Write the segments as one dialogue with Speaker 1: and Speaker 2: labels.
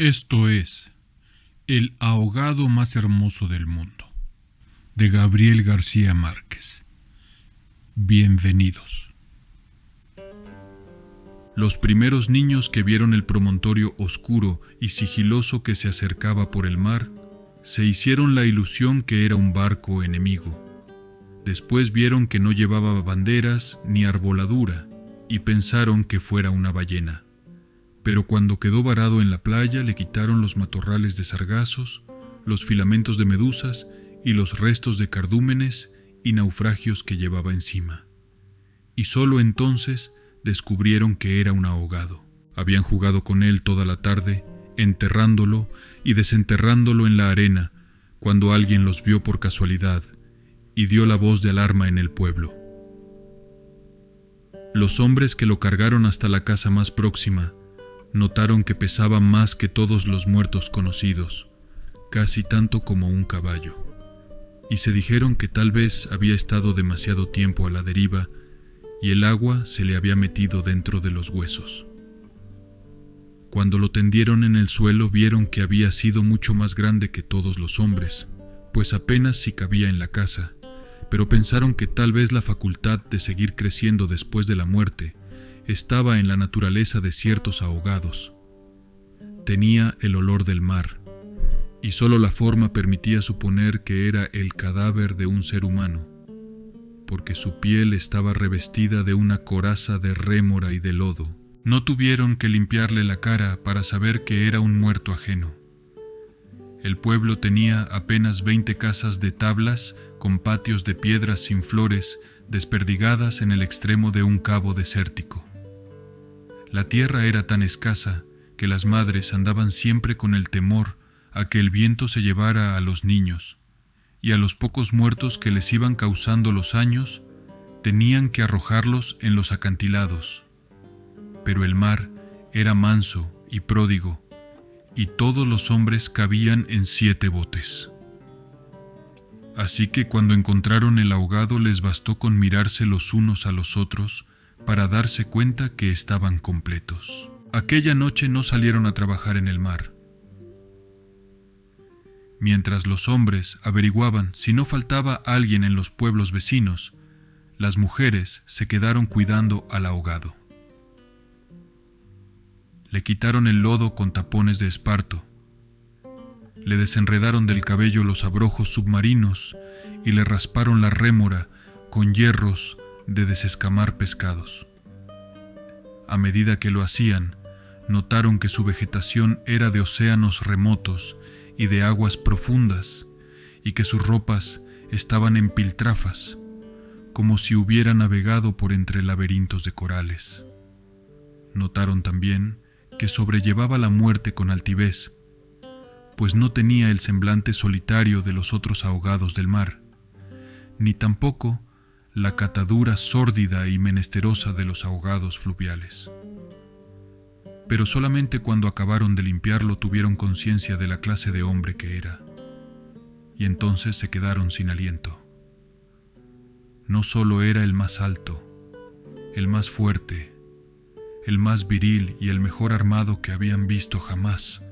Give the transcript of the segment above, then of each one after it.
Speaker 1: Esto es El ahogado más hermoso del mundo, de Gabriel García Márquez. Bienvenidos. Los primeros niños que vieron el promontorio oscuro y sigiloso que se acercaba por el mar, se hicieron la ilusión que era un barco enemigo. Después vieron que no llevaba banderas ni arboladura y pensaron que fuera una ballena. Pero cuando quedó varado en la playa le quitaron los matorrales de sargazos, los filamentos de medusas y los restos de cardúmenes y naufragios que llevaba encima. Y solo entonces descubrieron que era un ahogado. Habían jugado con él toda la tarde, enterrándolo y desenterrándolo en la arena, cuando alguien los vio por casualidad y dio la voz de alarma en el pueblo. Los hombres que lo cargaron hasta la casa más próxima notaron que pesaba más que todos los muertos conocidos, casi tanto como un caballo, y se dijeron que tal vez había estado demasiado tiempo a la deriva y el agua se le había metido dentro de los huesos. Cuando lo tendieron en el suelo vieron que había sido mucho más grande que todos los hombres, pues apenas si cabía en la casa, pero pensaron que tal vez la facultad de seguir creciendo después de la muerte estaba en la naturaleza de ciertos ahogados. Tenía el olor del mar, y solo la forma permitía suponer que era el cadáver de un ser humano, porque su piel estaba revestida de una coraza de rémora y de lodo. No tuvieron que limpiarle la cara para saber que era un muerto ajeno. El pueblo tenía apenas 20 casas de tablas con patios de piedras sin flores desperdigadas en el extremo de un cabo desértico. La tierra era tan escasa que las madres andaban siempre con el temor a que el viento se llevara a los niños, y a los pocos muertos que les iban causando los años, tenían que arrojarlos en los acantilados. Pero el mar era manso y pródigo, y todos los hombres cabían en 7 botes. Así que cuando encontraron el ahogado les bastó con mirarse los unos a los otros para darse cuenta que estaban completos. Aquella noche no salieron a trabajar en el mar. Mientras los hombres averiguaban si no faltaba alguien en los pueblos vecinos, las mujeres se quedaron cuidando al ahogado. Le quitaron el lodo con tapones de esparto, le desenredaron del cabello los abrojos submarinos y le rasparon la rémora con hierros de desescamar pescados. A medida que lo hacían, notaron que su vegetación era de océanos remotos y de aguas profundas, y que sus ropas estaban en piltrafas, como si hubiera navegado por entre laberintos de corales. Notaron también que sobrellevaba la muerte con altivez, pues no tenía el semblante solitario de los otros ahogados del mar, ni tampoco la catadura sórdida y menesterosa de los ahogados fluviales. Pero solamente cuando acabaron de limpiarlo tuvieron conciencia de la clase de hombre que era, y entonces se quedaron sin aliento. No solo era el más alto, el más fuerte, el más viril y el mejor armado que habían visto jamás,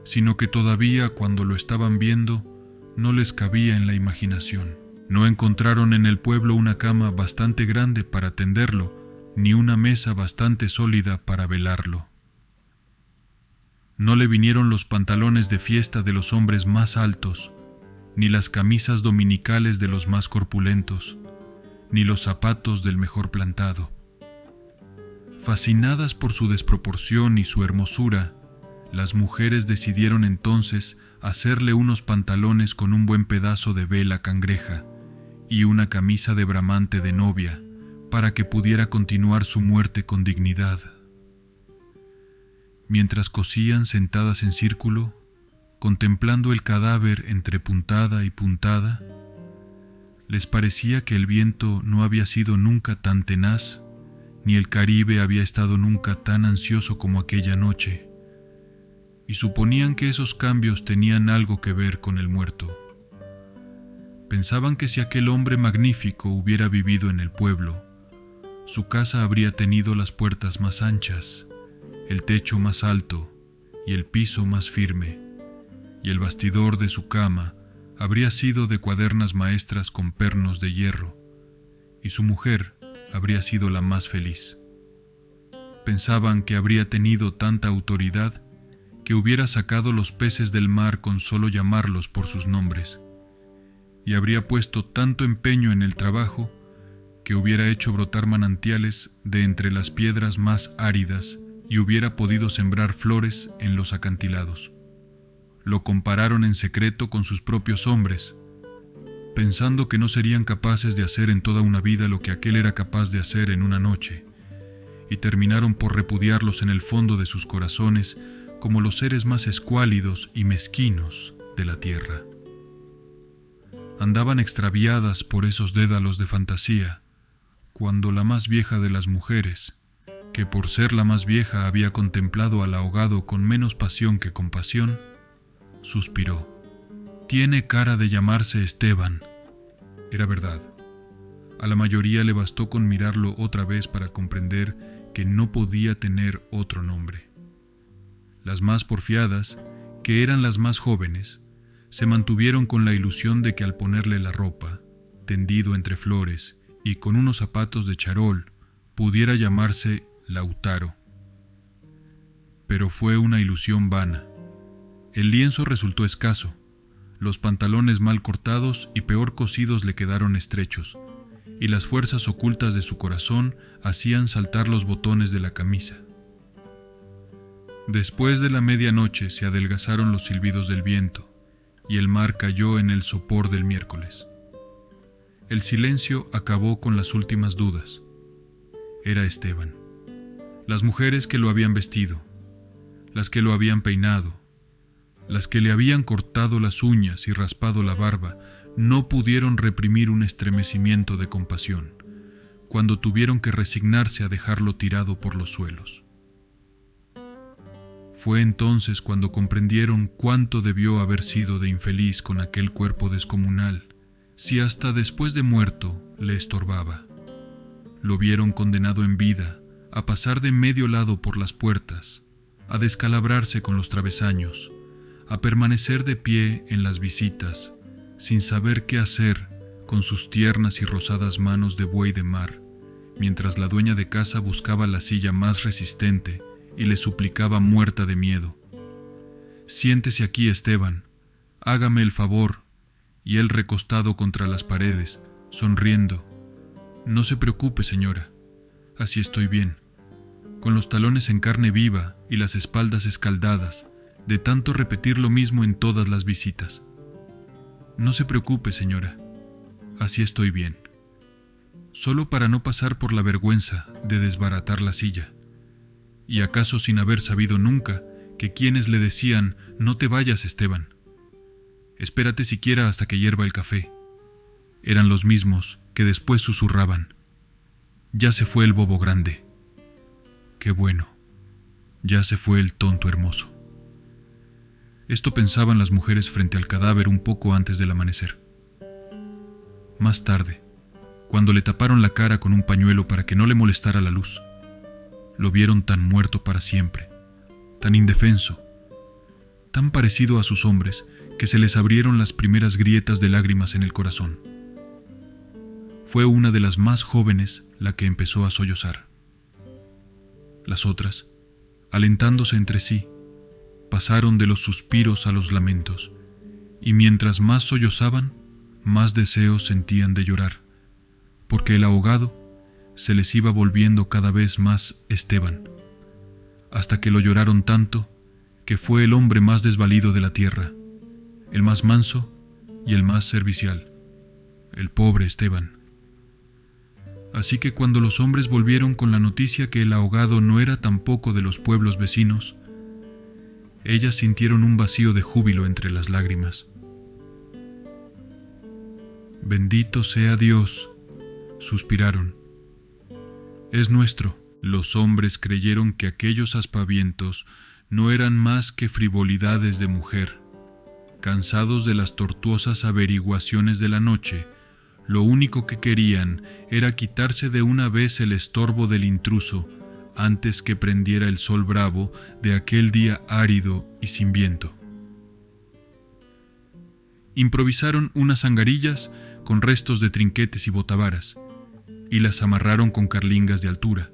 Speaker 1: sino que todavía cuando lo estaban viendo no les cabía en la imaginación. No encontraron en el pueblo una cama bastante grande para tenderlo, ni una mesa bastante sólida para velarlo. No le vinieron los pantalones de fiesta de los hombres más altos, ni las camisas dominicales de los más corpulentos, ni los zapatos del mejor plantado. Fascinadas por su desproporción y su hermosura, las mujeres decidieron entonces hacerle unos pantalones con un buen pedazo de vela cangreja y una camisa de bramante de novia, para que pudiera continuar su muerte con dignidad. Mientras cosían sentadas en círculo, contemplando el cadáver entre puntada y puntada, les parecía que el viento no había sido nunca tan tenaz, ni el Caribe había estado nunca tan ansioso como aquella noche, y suponían que esos cambios tenían algo que ver con el muerto. Pensaban que si aquel hombre magnífico hubiera vivido en el pueblo, su casa habría tenido las puertas más anchas, el techo más alto y el piso más firme, y el bastidor de su cama habría sido de cuadernas maestras con pernos de hierro, y su mujer habría sido la más feliz. Pensaban que habría tenido tanta autoridad que hubiera sacado los peces del mar con solo llamarlos por sus nombres, y habría puesto tanto empeño en el trabajo que hubiera hecho brotar manantiales de entre las piedras más áridas y hubiera podido sembrar flores en los acantilados. Lo compararon en secreto con sus propios hombres, pensando que no serían capaces de hacer en toda una vida lo que aquél era capaz de hacer en una noche, y terminaron por repudiarlos en el fondo de sus corazones como los seres más escuálidos y mezquinos de la tierra. Andaban extraviadas por esos dédalos de fantasía, cuando la más vieja de las mujeres, que por ser la más vieja había contemplado al ahogado con menos pasión que compasión, suspiró. «Tiene cara de llamarse Esteban». Era verdad. A la mayoría le bastó con mirarlo otra vez para comprender que no podía tener otro nombre. Las más porfiadas, que eran las más jóvenes, se mantuvieron con la ilusión de que al ponerle la ropa, tendido entre flores y con unos zapatos de charol, pudiera llamarse Lautaro. Pero fue una ilusión vana. El lienzo resultó escaso, los pantalones mal cortados y peor cosidos le quedaron estrechos, y las fuerzas ocultas de su corazón hacían saltar los botones de la camisa. Después de la medianoche se adelgazaron los silbidos del viento, y el mar cayó en el sopor del miércoles. El silencio acabó con las últimas dudas. Era Esteban. Las mujeres que lo habían vestido, las que lo habían peinado, las que le habían cortado las uñas y raspado la barba, no pudieron reprimir un estremecimiento de compasión, cuando tuvieron que resignarse a dejarlo tirado por los suelos. Fue entonces cuando comprendieron cuánto debió haber sido de infeliz con aquel cuerpo descomunal, si hasta después de muerto le estorbaba. Lo vieron condenado en vida a pasar de medio lado por las puertas, a descalabrarse con los travesaños, a permanecer de pie en las visitas, sin saber qué hacer con sus tiernas y rosadas manos de buey de mar, mientras la dueña de casa buscaba la silla más resistente y le suplicaba muerta de miedo: «Siéntese aquí, Esteban, hágame el favor», y él recostado contra las paredes, sonriendo: «No se preocupe, señora, así estoy bien», con los talones en carne viva y las espaldas escaldadas, de tanto repetir lo mismo en todas las visitas. «No se preocupe, señora, así estoy bien», solo para no pasar por la vergüenza de desbaratar la silla, y acaso sin haber sabido nunca que quienes le decían: «No te vayas, Esteban, espérate siquiera hasta que hierva el café», eran los mismos que después susurraban: «Ya se fue el bobo grande. Qué bueno, ya se fue el tonto hermoso». Esto pensaban las mujeres frente al cadáver un poco antes del amanecer. Más tarde, cuando le taparon la cara con un pañuelo para que no le molestara la luz, lo vieron tan muerto para siempre, tan indefenso, tan parecido a sus hombres, que se les abrieron las primeras grietas de lágrimas en el corazón. Fue una de las más jóvenes la que empezó a sollozar. Las otras, alentándose entre sí, pasaron de los suspiros a los lamentos, y mientras más sollozaban, más deseos sentían de llorar, porque el ahogado se les iba volviendo cada vez más Esteban, hasta que lo lloraron tanto que fue el hombre más desvalido de la tierra, el más manso y el más servicial, el pobre Esteban. Así que cuando los hombres volvieron con la noticia que el ahogado no era tampoco de los pueblos vecinos, ellas sintieron un vacío de júbilo entre las lágrimas. «Bendito sea Dios», suspiraron. «Es nuestro». Los hombres creyeron que aquellos aspavientos no eran más que frivolidades de mujer. Cansados de las tortuosas averiguaciones de la noche, lo único que querían era quitarse de una vez el estorbo del intruso antes que prendiera el sol bravo de aquel día árido y sin viento. Improvisaron unas angarillas con restos de trinquetes y botavaras, y las amarraron con carlingas de altura,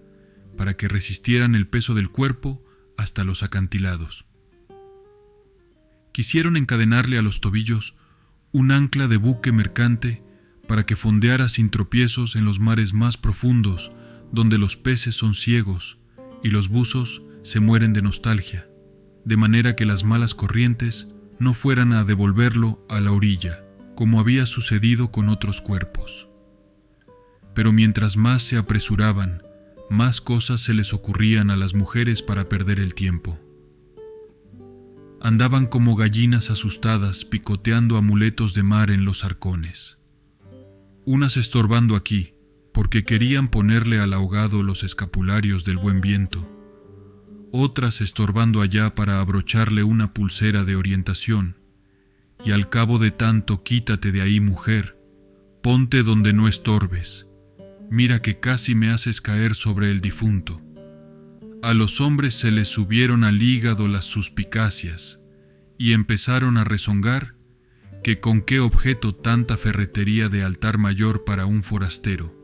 Speaker 1: para que resistieran el peso del cuerpo hasta los acantilados. Quisieron encadenarle a los tobillos un ancla de buque mercante para que fondeara sin tropiezos en los mares más profundos, donde los peces son ciegos y los buzos se mueren de nostalgia, de manera que las malas corrientes no fueran a devolverlo a la orilla, como había sucedido con otros cuerpos. Pero mientras más se apresuraban, más cosas se les ocurrían a las mujeres para perder el tiempo. Andaban como gallinas asustadas picoteando amuletos de mar en los arcones. Unas estorbando aquí, porque querían ponerle al ahogado los escapularios del buen viento. Otras estorbando allá para abrocharle una pulsera de orientación. Y al cabo de tanto, quítate de ahí, mujer, ponte donde no estorbes. Mira que casi me haces caer sobre el difunto. A los hombres se les subieron al hígado las suspicacias y empezaron a rezongar que con qué objeto tanta ferretería de altar mayor para un forastero,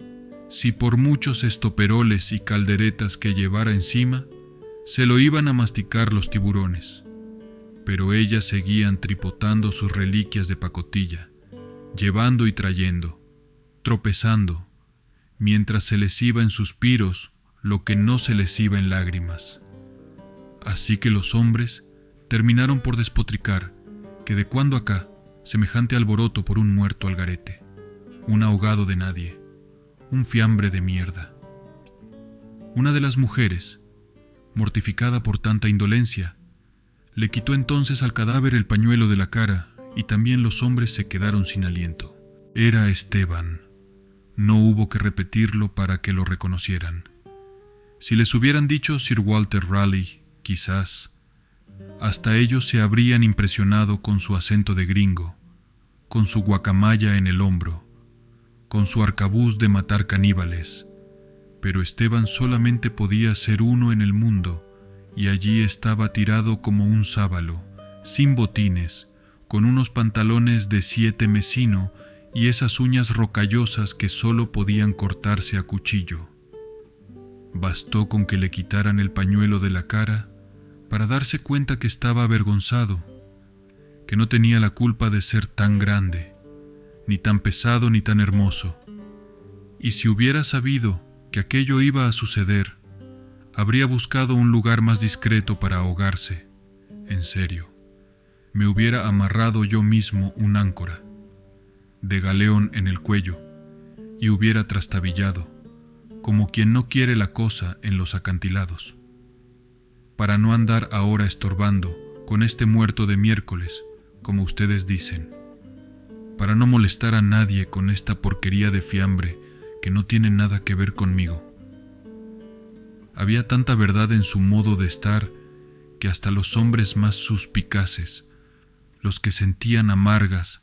Speaker 1: si por muchos estoperoles y calderetas que llevara encima, se lo iban a masticar los tiburones. Pero ellas seguían tripotando sus reliquias de pacotilla, llevando y trayendo, tropezando, mientras se les iba en suspiros lo que no se les iba en lágrimas. Así que los hombres terminaron por despotricar que de cuando acá, semejante alboroto por un muerto al garete, un ahogado de nadie, un fiambre de mierda. Una de las mujeres, mortificada por tanta indolencia, le quitó entonces al cadáver el pañuelo de la cara y también los hombres se quedaron sin aliento. Era Esteban. No hubo que repetirlo para que lo reconocieran. Si les hubieran dicho Sir Walter Raleigh, quizás, hasta ellos se habrían impresionado con su acento de gringo, con su guacamaya en el hombro, con su arcabuz de matar caníbales, pero Esteban solamente podía ser uno en el mundo, y allí estaba tirado como un sábalo, sin botines, con unos pantalones de 7 mesino y esas uñas rocallosas que solo podían cortarse a cuchillo. Bastó con que le quitaran el pañuelo de la cara para darse cuenta que estaba avergonzado, que no tenía la culpa de ser tan grande, ni tan pesado ni tan hermoso, y si hubiera sabido que aquello iba a suceder, habría buscado un lugar más discreto para ahogarse. En serio, me hubiera amarrado yo mismo un áncora de galeón en el cuello y hubiera trastabillado, como quien no quiere la cosa en los acantilados, para no andar ahora estorbando con este muerto de miércoles, como ustedes dicen, para no molestar a nadie con esta porquería de fiambre que no tiene nada que ver conmigo. Había tanta verdad en su modo de estar que hasta los hombres más suspicaces, los que sentían amargas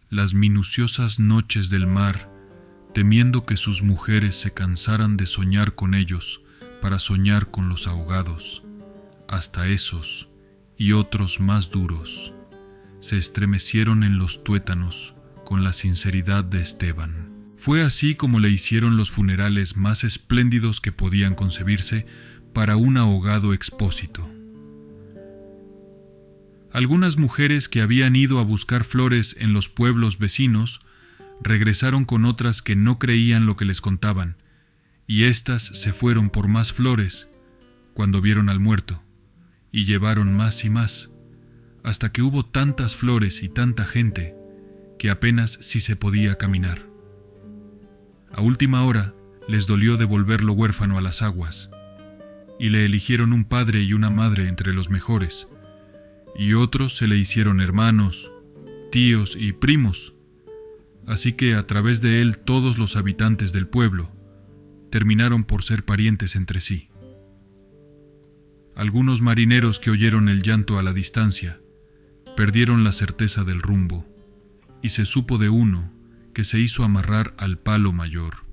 Speaker 1: las minuciosas noches del mar, temiendo que sus mujeres se cansaran de soñar con ellos para soñar con los ahogados, hasta esos y otros más duros, se estremecieron en los tuétanos con la sinceridad de Esteban. Fue así como le hicieron los funerales más espléndidos que podían concebirse para un ahogado expósito. Algunas mujeres que habían ido a buscar flores en los pueblos vecinos regresaron con otras que no creían lo que les contaban, y éstas se fueron por más flores cuando vieron al muerto, y llevaron más y más, hasta que hubo tantas flores y tanta gente que apenas si se podía caminar. A última hora les dolió devolverlo huérfano a las aguas, y le eligieron un padre y una madre entre los mejores, y otros se le hicieron hermanos, tíos y primos, así que a través de él todos los habitantes del pueblo terminaron por ser parientes entre sí. Algunos marineros que oyeron el llanto a la distancia perdieron la certeza del rumbo, y se supo de uno que se hizo amarrar al palo mayor,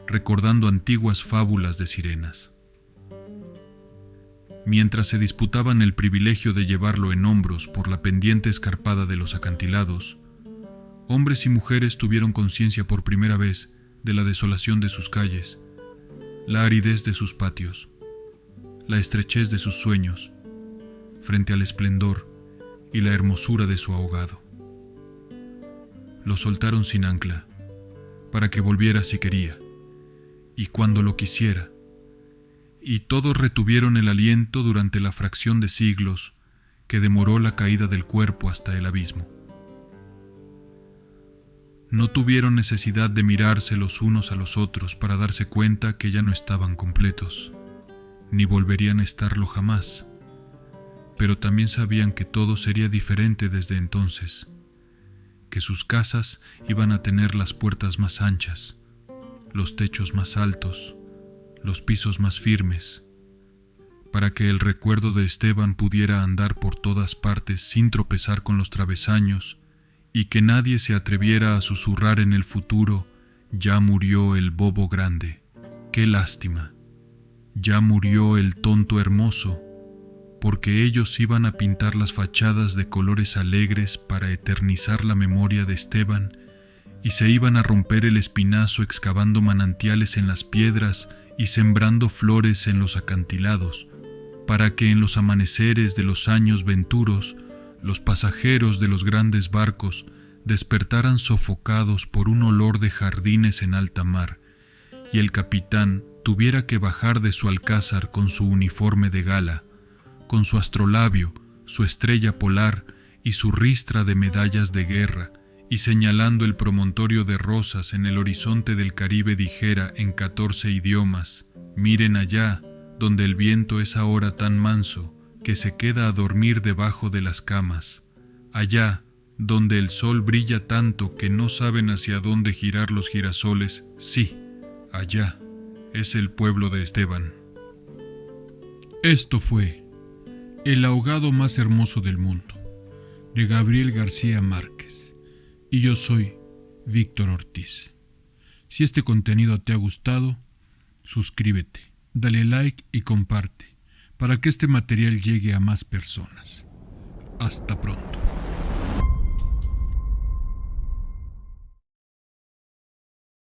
Speaker 1: recordando antiguas fábulas de sirenas. Mientras se disputaban el privilegio de llevarlo en hombros por la pendiente escarpada de los acantilados, hombres y mujeres tuvieron conciencia por primera vez de la desolación de sus calles, la aridez de sus patios, la estrechez de sus sueños, frente al esplendor y la hermosura de su ahogado. Lo soltaron sin ancla, para que volviera si quería, y cuando lo quisiera, y todos retuvieron el aliento durante la fracción de siglos que demoró la caída del cuerpo hasta el abismo. No tuvieron necesidad de mirarse los unos a los otros para darse cuenta que ya no estaban completos, ni volverían a estarlo jamás, pero también sabían que todo sería diferente desde entonces, que sus casas iban a tener las puertas más anchas, los techos más altos, los pisos más firmes, para que el recuerdo de Esteban pudiera andar por todas partes sin tropezar con los travesaños y que nadie se atreviera a susurrar en el futuro: ya murió el bobo grande, qué lástima, ya murió el tonto hermoso, porque ellos iban a pintar las fachadas de colores alegres para eternizar la memoria de Esteban y se iban a romper el espinazo excavando manantiales en las piedras y sembrando flores en los acantilados, para que en los amaneceres de los años venturos los pasajeros de los grandes barcos despertaran sofocados por un olor de jardines en alta mar, y el capitán tuviera que bajar de su alcázar con su uniforme de gala, con su astrolabio, su estrella polar y su ristra de medallas de guerra, y señalando el promontorio de rosas en el horizonte del Caribe dijera en 14 idiomas: miren allá, donde el viento es ahora tan manso que se queda a dormir debajo de las camas, allá, donde el sol brilla tanto que no saben hacia dónde girar los girasoles, sí, allá, es el pueblo de Esteban.
Speaker 2: Esto fue El ahogado más hermoso del mundo, de Gabriel García Márquez. Y yo soy Víctor Ortiz. Si este contenido te ha gustado, suscríbete, dale like y comparte para que este material llegue a más personas. Hasta pronto.